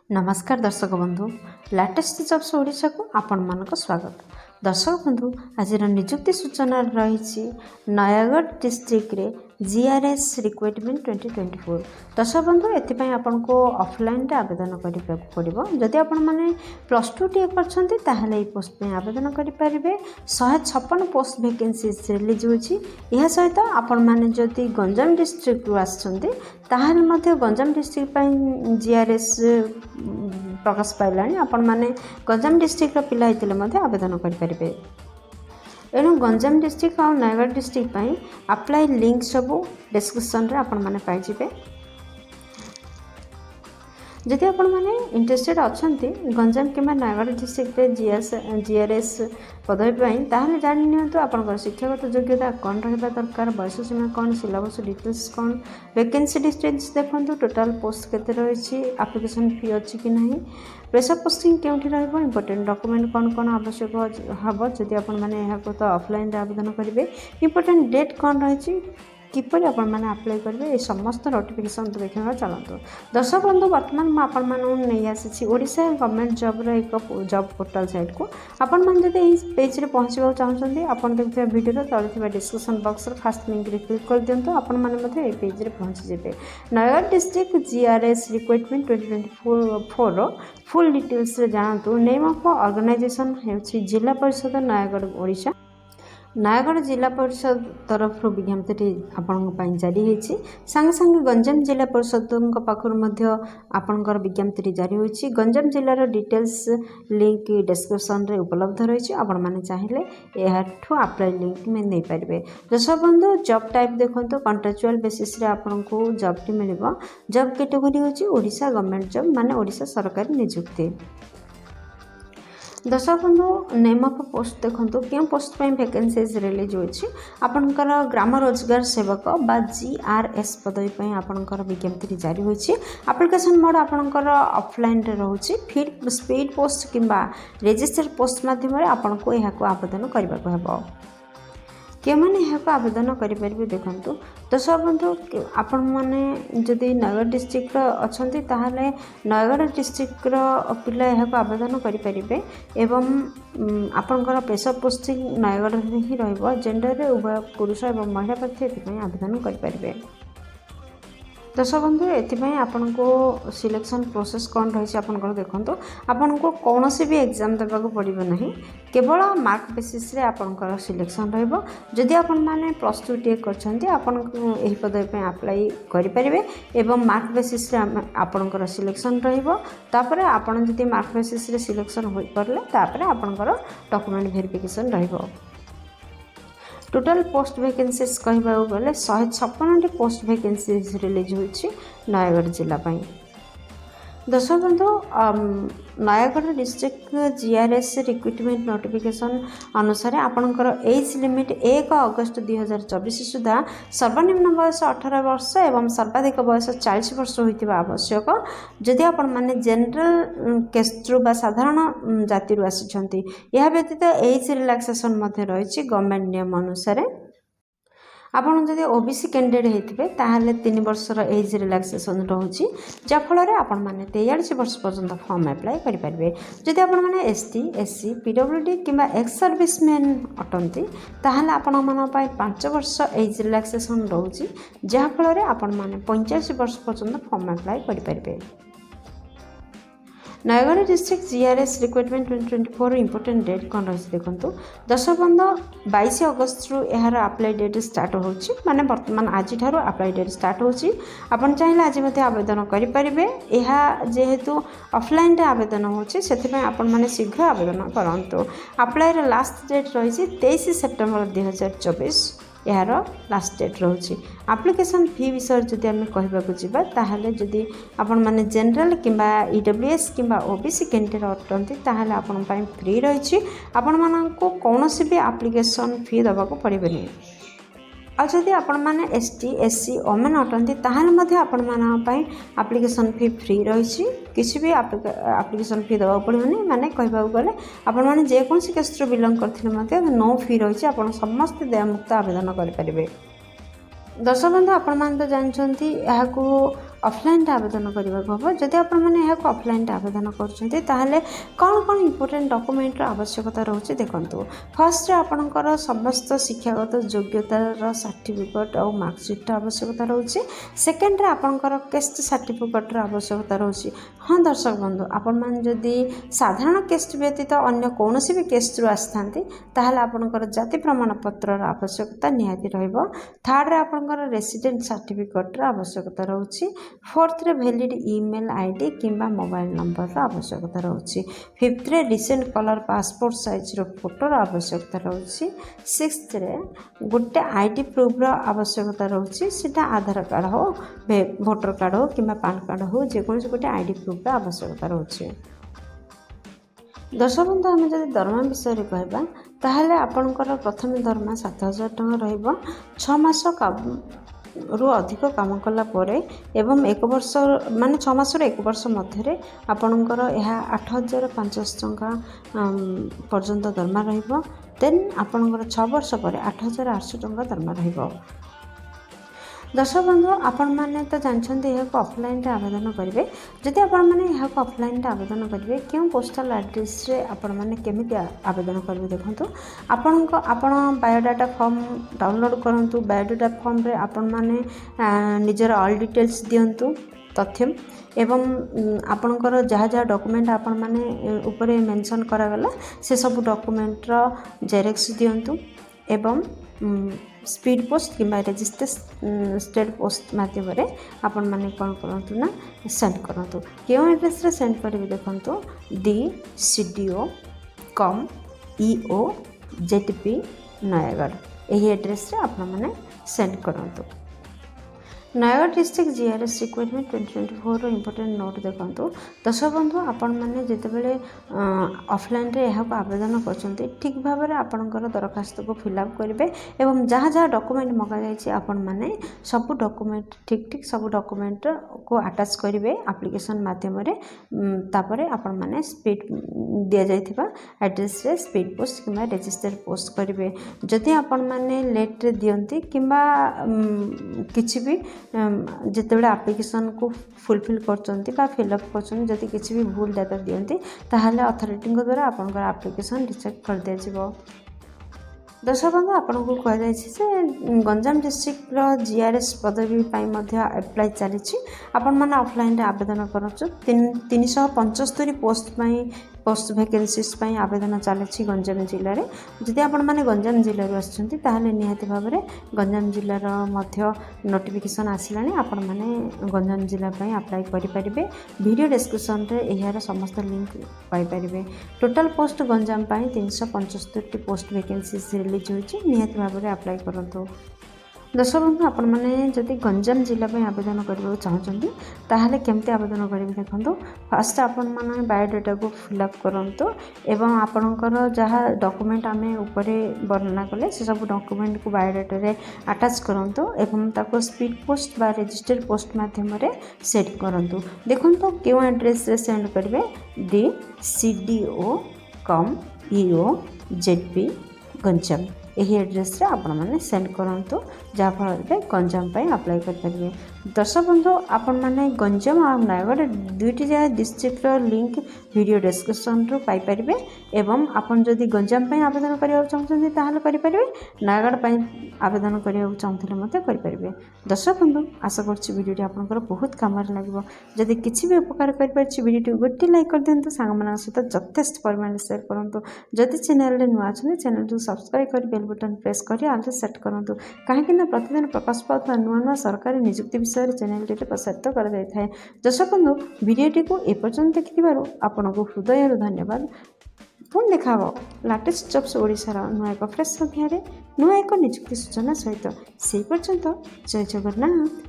नमस्कार दर्शक बंधु लेटेस्ट जॉब्स ओडिशा को आपण मानक स्वागत। दर्शक बंधु आज निजुक्ति सूचना रही नयागढ़ डिस्ट्रिक्ट रे जीआरएस रिक्वायरमेंट 2024। दर्शक बंधु एथिपाई आपन को ऑफलाइन रे आवेदन करिबा पड़िबो। जदि आपण माने प्लस 2 टी करछंती ताहले ई पोस्ट पे आवेदन करि परिबे। 156 पोस्ट वैकेंसीज रिलीज होछि। इहा सहित आपण माने जदि गंजाम डिस्ट्रिक्ट रु आछंती ताहले मध्ये गंजाम डिस्ट्रिक्ट पई जीआरएस प्रकाश पाइलानी। आपण माने गंजाम डिस्ट्रिक्ट पिला हेतिले मध्ये आवेदन करि परिबे। एणु गंजाम डिस्ट्रिक्ट और नयगढ़ डिस्ट्रिक्ट पई अप्लाई लिंक सबू डिस्क्रिप्शन रे आपण माने पाइ जिवे। जदि आपण माने इंटरेस्टेड अछंती गंजाम किंबा नयगढ़ डिस्ट्रिक्ट रे जीआरएस पदवी पई ताहले जानि नियंतु आपनकर शिक्षागत योग्यता कोन रहबा दरकार, बयस सीमा कोन, सिलेबस डिटेल्स कोन, वैकेंसी डिटेल्स देखंतु, टोटल पोस्ट केते रहिछि, एप्लीकेशन फी अछि कि नहीं, प्रेशर पोस्टिंग केउठी रहबो, इंपोर्टेंट डॉक्यूमेंट कोन कोन आवश्यक हबो। जदि आपण माने एहा को तो ऑफलाइन रे आवेदन करिवे, इंपोर्टेंट डेट कोन रहिछि, किपर आपण माने अप्लाई करेंगे, ये समस्त नोटिफिकेशन तो देखा चलतु। दर्शक बंधु बर्तमान मुझे आपण नहीं आसी ओडिशा गवर्नमेंट जॉब रो एक जॉब पोर्टल साइट को आपण मैंने जब यही पेज रे पहुँचा चाहते आपड़ देखिए वीडियो तले डिस्क्रिप्शन बॉक्स फास्ट लिंक रे क्लिक कर दिंतु। आपण मैंने पेज रे पहुँची जाए। Nayagarh district GRS requirement 2024 full details रे जानतु। नेम ऑफ ऑर्गेनाइजेशन है जिला परिषद नयगढ़ ओडिशा। नयगढ़ जिला परिषद तरफ विज्ञप्ति आपण जारी होती। सांगे सांगे गंजाम जिला परिषद पाखर आपणकर विज्ञप्ति जारी होती। गंजाम जिलार डिटेल्स लिंक डिस्क्रिप्शन रे उपलब्ध रही। आपण मैंने चाहिए यह अप्लाई लिंक में नहीं पारे। दर्शक बंधु जॉब टाइप देखो कॉन्ट्रेक्चुअल बेसिस रे आपन को जॉब टी मिल। जॉब कैटेगरी होची ओडिशा गवर्नमेंट जॉब माने ओडिशा सरकारी नियुक्ति। दर्शक बंधु नेम ऑफ पोस्ट देखो क्यों पोस्ट पे वैकेंसीज रिलीज होती। आपणकर ग्राम रोजगार सेवक बा जीआरएस पदवी पे आपणकर विज्ञप्ति जारी होती। एप्लिकेशन मोड आपणकर ऑफलाइन रे रहउची। फिर स्पीड पोस्ट किंबा रजिस्टर पोस्ट माध्यम आपन को यह आवेदन करने को हेबो। के मैंने यहाँ आवेदन करेंगे देखूँ। दर्शक बंधु आपण मैंने जदि नयगढ़ डिस्ट्रिक्ट अच्छी ताहले नयगढ़ डिस्ट्रिक्ट पिला यहाँ आवेदन करेंगे। एवं आपणकर प्रेशर पोस्टिंग नयगढ़ ही रहिबो। जेंडर रे उभय पुरुष और महिला प्रार्थी एथिपाई आवेदन करेंगे। दर्शक बंधु एथिपाई आपन को सिलेक्शन प्रोसेस कौन रही आपंकर देखो। आपन को कौन सी भी एग्जाम देवा पड़ो ना, केवल मार्क बेसिस रे आपंकर सिलेक्शन रहिबो। जदि आपण माने प्लस 2 टी करछंती आपन एही पदवी पे अप्लाई करि परिबे एवं मार्क बेसिस रे आपनकर सिलेक्शन रहिबो। तापर आपण जदि मार्क बेसिस रे सिलेक्शन होई परले तापर आपनकर डॉक्यूमेंट वेरिफिकेशन रहिबो। टोटल पोस्ट वैकेंसीज कहबा गले 156 पोस्ट वैकेंसीज रिलीज होछि नयगढ़ जिला पई। दर्शक बंधु Nayagarh district GRS recruitment notification अनुसार आपणकर एज लिमिट 1 अगस्त 2024 सुधा सर्वनिम्न बयस 18 वर्ष एवं सर्वाधिक बयस 40 वर्ष होइतिबा आवश्यक। जदि आपण माने जनरल केस्ट्रु बा साधारण जाति रु आसिछंती। यह व्यतीत एज रिलैक्सेशन मध्ये रहिछि गवर्नमेंट नियम अनुसार। आपन जदि ओबीसी कैंडिडेट होइथिबे ताहले 3 वर्षर एज रिलैक्सेशन रहउछि, जा फल रे आपण माने 43 वर्ष पर्यंत फॉर्म अप्लाई करि परिबे। जदि आपण माने एसटी एससी पीडब्ल्यूडी किंबा एक्स सर्विसमैन अटंती ताहले आपण मान पय 5 वर्ष एज रिलैक्सेशन रहउछि, जा फल रे आपण माने 85 वर्ष पर्यंत फॉर्म अप्लाई करि परिबे। Nayagarh district GRS requirement 2024 important date कौन रही देखो। दर्शक बंधु 22 अगस्त रु यार अप्लाई डेट स्टार्ट होची। माने वर्तमान आज ठारू अप्लाई डेट स्टार्ट होची। आपण चाहिए आज मते आवेदन करि परिबे। एहा जेहेतु ऑफलाइन रे आवेदन होची सेति आपण माने शीघ्र आवेदन करंतु। अप्लाई रे लास्ट डेट रही 23 सेप्टेम्बर 2024 यार लास्ट डेट रोचे। एप्लिकेशन फी विषय जदि आम कहवाक जावा ताहले जदि आपण माने जनरल किंबा ईडब्ल्यूएस किंबा ओबीसी कैंडिडेट अटंती ताहले आपण पई फ्री रही। आपण माननको कौनसी भी एप्लिकेशन फी दबाको पड़ेनी। और जदि आपण माने एसटी एससी ओमेन अटंती ताहले मध्ये आपण मानन पई एप्लिकेशन फी फ्री रही। किसी भी एप्लिकेशन फी दबा पड़ोनी। माने कहबाक गले आपण माने जे कोनसी केस्ट्रो बिलोंग करथिले मध्ये नो फी रही। आपण समस्त देयमुक्त आवेदन करि परिबे। दर्शक बंधु आपण मान तो जानछंती याकू ଅଫଲାଇନ୍ରେ ଆବେଦନ କରିବାକୁ ହେବ। ଯଦି ଆପଣମାନେ ଏହାକୁ ଅଫଲାଇନ୍ରେ ଆବେଦନ କରୁଛନ୍ତି ତାହେଲେ କ'ଣ କ'ଣ ଇମ୍ପୋର୍ଟାଣ୍ଟ ଡକୁମେଣ୍ଟର ଆବଶ୍ୟକତା ରହୁଛି ଦେଖନ୍ତୁ। ଫାର୍ଷ୍ଟରେ ଆପଣଙ୍କର ସମସ୍ତ ଶିକ୍ଷାଗତ ଯୋଗ୍ୟତାର ସାର୍ଟିଫିକେଟ୍ ଆଉ ମାର୍କସିଟ୍ର ଆବଶ୍ୟକତା ରହୁଛି। ସେକେଣ୍ଡରେ ଆପଣଙ୍କର କେଷ୍ଟ ସାର୍ଟିଫିକେଟ୍ର ଆବଶ୍ୟକତା ରହୁଛି। ହଁ ଦର୍ଶକ ବନ୍ଧୁ, ଆପଣମାନେ ଯଦି ସାଧାରଣ କେଷ୍ଟ ବ୍ୟତୀତ ଅନ୍ୟ କୌଣସି ବି କେଷ୍ଟରୁ ଆସିଥାନ୍ତି ତାହେଲେ ଆପଣଙ୍କର ଜାତି ପ୍ରମାଣପତ୍ରର ଆବଶ୍ୟକତା ନିହାତି ରହିବ। ଥାର୍ଡ଼ରେ ଆପଣଙ୍କର ରେସିଡେଣ୍ଟ ସାର୍ଟିଫିକେଟ୍ର ଆବଶ୍ୟକତା ରହୁଛି। ଫୋର୍ଥରେ ଭ୍ୟାଲିଡ୍ ଇମେଲ୍ ଆଇଡି କିମ୍ବା ମୋବାଇଲ୍ ନମ୍ବରର ଆବଶ୍ୟକତା ରହୁଛି। ଫିଫ୍ଥରେ ରିସେଣ୍ଟ କଲର୍ ପାସପୋର୍ଟ ସାଇଜ୍ର ଫଟୋର ଆବଶ୍ୟକତା ରହୁଛି। ସିକ୍ସଥରେ ଗୋଟେ ଆଇଡି ପ୍ରୁଫ୍ର ଆବଶ୍ୟକତା ରହୁଛି। ସେଇଟା ଆଧାର କାର୍ଡ଼ ହେଉ, ଭୋଟର କାର୍ଡ଼ ହେଉ କିମ୍ବା ପାନ୍ କାର୍ଡ଼ ହେଉ, ଯେକୌଣସି ଗୋଟେ ଆଇଡି ପ୍ରୁଫ୍ର ଆବଶ୍ୟକତା ରହୁଛି। ଦର୍ଶକ ବନ୍ଧୁ, ଆମେ ଯଦି ଦରମା ବିଷୟରେ କହିବା ତାହେଲେ ଆପଣଙ୍କର ପ୍ରଥମେ ଦରମା 7,000 ଟଙ୍କା ରହିବ। 6 ମାସରୁ ଅଧିକ କାମ କଲା ପରେ ଏବଂ 1 ବର୍ଷ ମାନେ 6 ମାସରୁ 1 ବର୍ଷ ମଧ୍ୟରେ ଆପଣଙ୍କର ଏହା 8,500 ଟଙ୍କା ପର୍ଯ୍ୟନ୍ତ ଦରମା ରହିବ। ଦେନ୍ ଆପଣଙ୍କର 6 ବର୍ଷ ପରେ 8,800 ଟଙ୍କା ଦରମା ରହିବ। ଦର୍ଶକ ବନ୍ଧୁ, ଆପଣମାନେ ତ ଜାଣିଛନ୍ତି ଏହାକୁ ଅଫଲାଇନ୍ରେ ଆବେଦନ କରିବେ। ଯଦି ଆପଣମାନେ ଏହାକୁ ଅଫଲାଇନ୍ରେ ଆବେଦନ କରିବେ, କେଉଁ ପୋଷ୍ଟାଲ ଆଡ୍ରେସ୍ରେ ଆପଣମାନେ କେମିତି ଆବେଦନ କରିବେ ଦେଖନ୍ତୁ। ଆପଣ ବାୟୋଡାଟା ଫର୍ମ ଡାଉନଲୋଡ଼୍ କରନ୍ତୁ। ବାୟୋଡାଟା ଫର୍ମରେ ଆପଣମାନେ ନିଜର ଅଲ୍ ଡିଟେଲ୍ସ ଦିଅନ୍ତୁ, ତଥ୍ୟ ଏବଂ ଆପଣଙ୍କର ଯାହା ଯାହା ଡକୁମେଣ୍ଟ ଆପଣମାନେ ଉପରେ ମେନସନ୍ କରାଗଲା ସେସବୁ ଡକୁମେଣ୍ଟର ଜେରକ୍ସ ଦିଅନ୍ତୁ ଏବଂ ସ୍ପିଡ୍ ପୋଷ୍ଟ କିମ୍ବା ରେଜିଷ୍ଟେଡ୍ ପୋଷ୍ଟ ମାଧ୍ୟମରେ ଆପଣମାନେ କ'ଣ କରନ୍ତୁ ନା ସେଣ୍ଡ କରନ୍ତୁ। କେଉଁ ଆଡ୍ରେସ୍ରେ ସେଣ୍ଡ କରିବେ ଦେଖନ୍ତୁ। DCDO EOZP ନୟାଗଡ଼, ଏହି ଆଡ୍ରେସ୍ରେ ଆପଣମାନେ ସେଣ୍ଡ କରନ୍ତୁ। ନୟାଗଡ଼ ଡିଷ୍ଟ୍ରିକ୍ଟ GRS ରିକ୍ୱାରମେଣ୍ଟ 2024ର ଇମ୍ପୋର୍ଟାଣ୍ଟ ନୋଟ୍ ଦେଖନ୍ତୁ। ଦର୍ଶକ ବନ୍ଧୁ, ଆପଣମାନେ ଯେତେବେଳେ ଅଫଲାଇନ୍ରେ ଏହାକୁ ଆବେଦନ କରୁଛନ୍ତି ଠିକ୍ ଭାବରେ ଆପଣଙ୍କର ଦରଖାସ୍ତକୁ ଫିଲ୍ଅପ୍ କରିବେ ଏବଂ ଯାହା ଯାହା ଡକୁମେଣ୍ଟ ମଗାଯାଇଛି ଆପଣମାନେ ସବୁ ଡକୁମେଣ୍ଟ ଠିକ୍ ସବୁ ଡକୁମେଣ୍ଟକୁ ଆଟାଚ୍ କରିବେ ଆପ୍ଲିକେସନ୍ ମାଧ୍ୟମରେ। ତାପରେ ଆପଣମାନେ ଦିଆଯାଇଥିବା ଆଡ୍ରେସ୍ରେ ସ୍ପିଡ୍ ପୋଷ୍ଟ କିମ୍ବା ରେଜିଷ୍ଟେଡ୍ ପୋଷ୍ଟ କରିବେ। ଯଦି ଆପଣମାନେ ଲେଟ୍ରେ ଦିଅନ୍ତି କିମ୍ବା କିଛି ବି ଯେତେବେଳେ ଆପ୍ଲିକେସନ୍କୁ ଫୁଲଫିଲ୍ କରୁଛନ୍ତି ବା ଫିଲ୍ଅପ୍ କରୁଛନ୍ତି ଯଦି କିଛି ବି ଭୁଲ ଡାଟା ଦିଅନ୍ତି ତାହେଲେ ଅଥରିଟିଙ୍କ ଦ୍ୱାରା ଆପଣଙ୍କର ଆପ୍ଲିକେସନ୍ ରିଜେକ୍ଟ କରିଦିଆଯିବ। ଦର୍ଶକ ବନ୍ଧୁ, ଆପଣଙ୍କୁ କୁହାଯାଇଛି ଯେ ଗଞ୍ଜାମ ଡିଷ୍ଟ୍ରିକ୍ଟର GRS ପଦବୀ ପାଇଁ ମଧ୍ୟ ଆପ୍ଲାଏ ଚାଲିଛି। ଆପଣମାନେ ଅଫଲାଇନ୍ରେ ଆବେଦନ କରନ୍ତୁ। 375 ପୋଷ୍ଟ ଭ୍ୟାକେନ୍ସିଜ୍ ପାଇଁ ଆବେଦନ ଚାଲିଛି ଗଞ୍ଜାମ ଜିଲ୍ଲାରେ। ଯଦି ଆପଣମାନେ ଗଞ୍ଜାମ ଜିଲ୍ଲାରୁ ଆସିଛନ୍ତି ତାହେଲେ ନିହାତି ଭାବରେ ଗଞ୍ଜାମ ଜିଲ୍ଲାର ମଧ୍ୟ ନୋଟିଫିକେସନ୍ ଆସିଲାଣି। ଆପଣମାନେ ଗଞ୍ଜାମ ଜିଲ୍ଲା ପାଇଁ ଆପ୍ଲାଏ କରିପାରିବେ। ଭିଡ଼ିଓ ଡେସ୍କ୍ରିପସନ୍ରେ ଏହାର ସମସ୍ତ ଲିଙ୍କ୍ ପାଇପାରିବେ। ଟୋଟାଲ୍ ପୋଷ୍ଟ ଗଞ୍ଜାମ ପାଇଁ 375ଟି ପୋଷ୍ଟ ଭ୍ୟାକେନ୍ସିଜ୍ ରିଲିଜ୍ ହୋଇଛି। ନିହାତି ଭାବରେ ଆପ୍ଲାଏ କରନ୍ତୁ। ଦର୍ଶକ ବନ୍ଧୁ, ଆପଣମାନେ ଯଦି ଗଞ୍ଜାମ ଜିଲ୍ଲା ପାଇଁ ଆବେଦନ କରିବାକୁ ଚାହୁଁଛନ୍ତି ତାହେଲେ କେମିତି ଆବେଦନ କରିବେ ଦେଖନ୍ତୁ। ଫାର୍ଷ୍ଟ ଆପଣମାନେ ବାୟୋଡାଟାକୁ ଫିଲ୍ଅପ୍ କରନ୍ତୁ ଏବଂ ଆପଣଙ୍କର ଯାହା ଡକୁମେଣ୍ଟ ଆମେ ଉପରେ ବର୍ଣ୍ଣନା କଲେ ସେସବୁ ଡକୁମେଣ୍ଟକୁ ବାୟୋଡାଟାରେ ଆଟାଚ୍ କରନ୍ତୁ ଏବଂ ତାକୁ ସ୍ପିଡ୍ ପୋଷ୍ଟ ବା ରେଜିଷ୍ଟେଡ୍ ପୋଷ୍ଟ ମାଧ୍ୟମରେ ସେଣ୍ଡ କରନ୍ତୁ। ଦେଖନ୍ତୁ କେଉଁ ଆଡ୍ରେସ୍ରେ ସେଣ୍ଡ କରିବେ। DCDO EOZP ଗଞ୍ଜାମ, ଏହି ଆଡ୍ରେସ୍ରେ ଆପଣମାନେ ସେଣ୍ଡ କରନ୍ତୁ, ଯାହାଫଳରେ ଗଞ୍ଜାମ ପାଇଁ ଆପ୍ଲାଏ କରିପାରିବେ। ଦର୍ଶକ ବନ୍ଧୁ, ଆପଣମାନେ ଗଞ୍ଜାମ ଆଉ ନୟାଗଡ଼ ଦୁଇଟି ଯାକ ଡିଷ୍ଟ୍ରିକ୍ଟର ଲିଙ୍କ୍ ଭିଡ଼ିଓ ଡେସ୍କ୍ରିପସନ୍ରୁ ପାଇପାରିବେ ଏବଂ ଆପଣ ଯଦି ଗଞ୍ଜାମ ପାଇଁ ଆବେଦନ କରିବାକୁ ଚାହୁଁଛନ୍ତି ତାହେଲେ କରିପାରିବେ। ନୟାଗଡ଼ ପାଇଁ ଆବେଦନ କରିବାକୁ ଚାହୁଁଥିଲେ ମଧ୍ୟ କରିପାରିବେ। ଦର୍ଶକ ବନ୍ଧୁ, ଆଶା କରୁଛି ଭିଡ଼ିଓଟି ଆପଣଙ୍କର ବହୁତ କାମରେ ଲାଗିବ। ଯଦି କିଛି ବି ଉପକାର କରିପାରିଛି ଭିଡ଼ିଓଟିକୁ ଗୋଟିଏ ଲାଇକ୍ କରିଦିଅନ୍ତୁ, ସାଙ୍ଗମାନଙ୍କ ସହିତ ଯଥେଷ୍ଟ ପରିମାଣରେ ସେୟାର କରନ୍ତୁ। ଯଦି ଚ୍ୟାନେଲରେ ନୂଆ ଅଛନ୍ତି ଚ୍ୟାନେଲଟିକୁ ସବସ୍କ୍ରାଇବ୍ କରି ବେଲ୍ ବଟନ୍ ପ୍ରେସ୍ କରି ଆଲରେ ସେଟ୍ କରନ୍ତୁ, କାହିଁକିନା ପ୍ରତିଦିନ ପ୍ରକାଶ ପାଉଥିବା ନୂଆ ନୂଆ ସରକାରୀ ନିଯୁକ୍ତି ବିଷୟରେ ଚ୍ୟାନେଲଟିରେ ପ୍ରସାରିତ କରାଯାଇଥାଏ। ଦର୍ଶକ ବନ୍ଧୁ, ଭିଡ଼ିଓଟିକୁ ଏପର୍ଯ୍ୟନ୍ତ ଦେଖିଥିବାରୁ ଆପଣଙ୍କୁ ହୃଦୟରୁ ଧନ୍ୟବାଦ। ପୁଣି ଦେଖା ହେବ ଲାଟେଷ୍ଟ ଜବ୍ସ ଓଡ଼ିଶାର ନୂଆ ଏକ ଫ୍ରେଶ୍ ଅଧ୍ୟାୟରେ ନୂଆ ଏକ ନିଯୁକ୍ତି ସୂଚନା ସହିତ। ସେହି ପର୍ଯ୍ୟନ୍ତ ଜୟ ଜଗନ୍ନାଥ।